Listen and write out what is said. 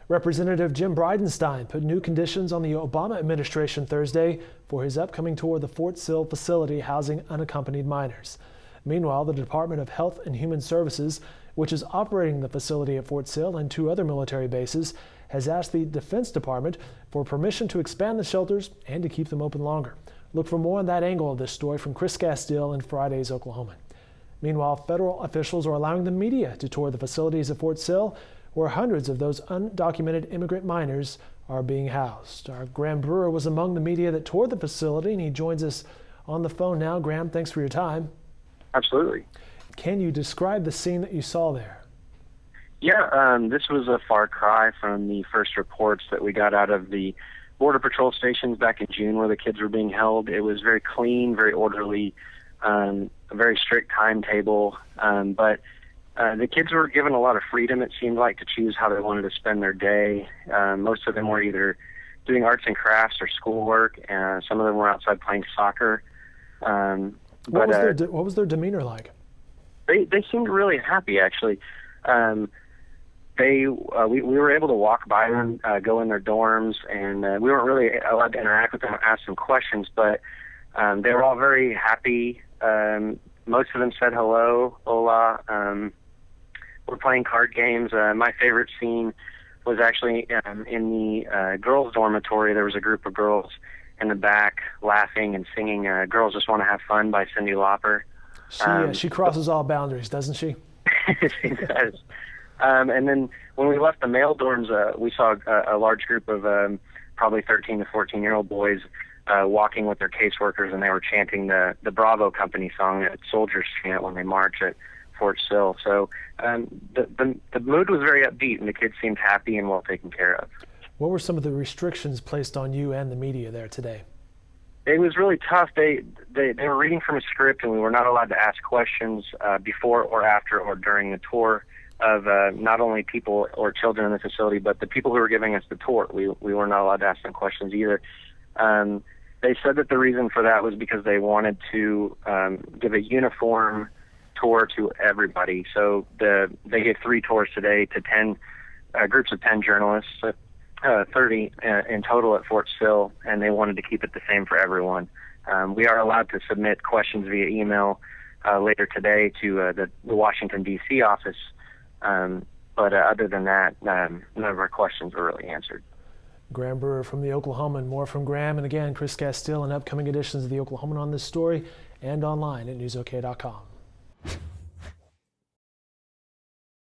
Representative Jim Bridenstine put new conditions on the Obama administration Thursday for his upcoming tour of the Fort Sill facility housing unaccompanied minors. Meanwhile, the Department of Health and Human Services, which is operating the facility at Fort Sill and 2 other military bases, has asked the Defense Department for permission to expand the shelters and to keep them open longer. Look for more on that angle of this story from Chris Castile in Friday's Oklahoman. Meanwhile, federal officials are allowing the media to tour the facilities at Fort Sill, where hundreds of those undocumented immigrant minors are being housed. Our Graham Brewer was among the media that toured the facility, and he joins us on the phone now. Graham, thanks for your time. Absolutely. Can you describe the scene that you saw there? Yeah, this was a far cry from the first reports that we got out of the Border Patrol stations back in June where the kids were being held. It was very clean, very orderly, a very strict timetable, but the kids were given a lot of freedom, it seemed like, to choose how they wanted to spend their day. Most of them were either doing arts and crafts or schoolwork, and some of them were outside playing soccer. What was their demeanor like? They seemed really happy, actually. We were able to walk by them, go in their dorms, and we weren't really allowed to interact with them or ask them questions, but they were all very happy. Most of them said hello, hola. We're playing card games. My favorite scene was actually in the girls' dormitory. There was a group of girls in the back laughing and singing Girls Just Want to Have Fun by Cyndi Lauper. She crosses all boundaries, doesn't she? She does. And then when we left the male dorms, we saw a large group of probably 13 to 14-year-old boys walking with their caseworkers, and they were chanting the Bravo Company song that soldiers chant when they march at Fort Sill. So the mood was very upbeat, and the kids seemed happy and well taken care of. What were some of the restrictions placed on you and the media there today? It was really tough. They were reading from a script, and we were not allowed to ask questions before or after or during the tour of not only people or children in the facility, but the people who were giving us the tour. We were not allowed to ask them questions either. They said that the reason for that was because they wanted to give a uniform tour to everybody. So they gave 3 tours today to 10 groups of 10 journalists, 30 in total at Fort Sill, and they wanted to keep it the same for everyone. We are allowed to submit questions via email later today to the Washington, D.C. office, but other than that, none of our questions were really answered. Graham Brewer from the Oklahoman. More from Graham, and again, Chris Castile in upcoming editions of the Oklahoman on this story and online at newsok.com.